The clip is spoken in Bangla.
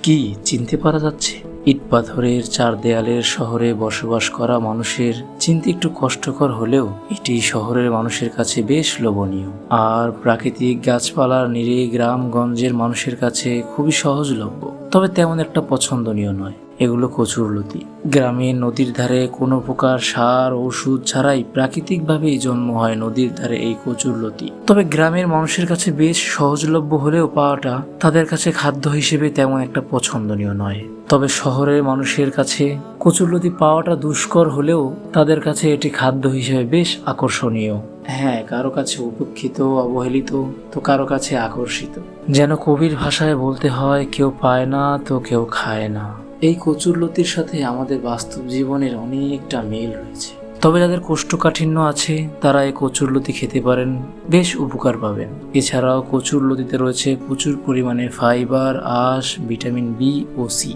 কি চিনতে পারা যাচ্ছে? ইট পাথরের চার দেয়ালের শহরে বসবাস করা মানুষের চিনতে একটু কষ্টকর হলেও এটি শহরের মানুষের কাছে বেশ লোভনীয়। আর প্রাকৃতিক গাছপালার নিরিখ গ্রামগঞ্জের মানুষের কাছে খুবই সহজলভ্য, তবে তেমন একটা পছন্দনীয় নয়। এগুলো কচুরলতি। গ্রামের নদীর ধারে কোনো প্রকার সার ওষুধ ছাড়াই প্রাকৃতিকভাবেই জন্ম হয় নদীর ধারে এই কচুরলতি। তবে গ্রামের মানুষের কাছে বেশ সহজলভ্য হলেও পাওয়াটা তাদের কাছে খাদ্য হিসেবে তেমন একটা পছন্দনীয় নয়। তবে শহরের মানুষের কাছে কচুরলতি পাওয়াটা দুষ্কর হলেও তাদের কাছে এটি খাদ্য হিসেবে বেশ আকর্ষণীয়। হ্যাঁ, কারো কাছে উপেক্ষিত অবহেলিত, তো কারো কাছে আকর্ষিত। যেন কবির ভাষায় বলতে হয়, কেউ পায় না তো কেউ খায় না। এই কচুরলতির সাথে আমাদের বাস্তব জীবনের অনেকটা মিল রয়েছে। তবে যাদের কোষ্ঠকাঠিন্য আছে তারা এই কচুরলতি খেতে পারেন, বেশ উপকার পাবেন। এছাড়াও কচুরলতিতে রয়েছে প্রচুর পরিমাণে ফাইবার, আঁশ, ভিটামিন বি ও সি।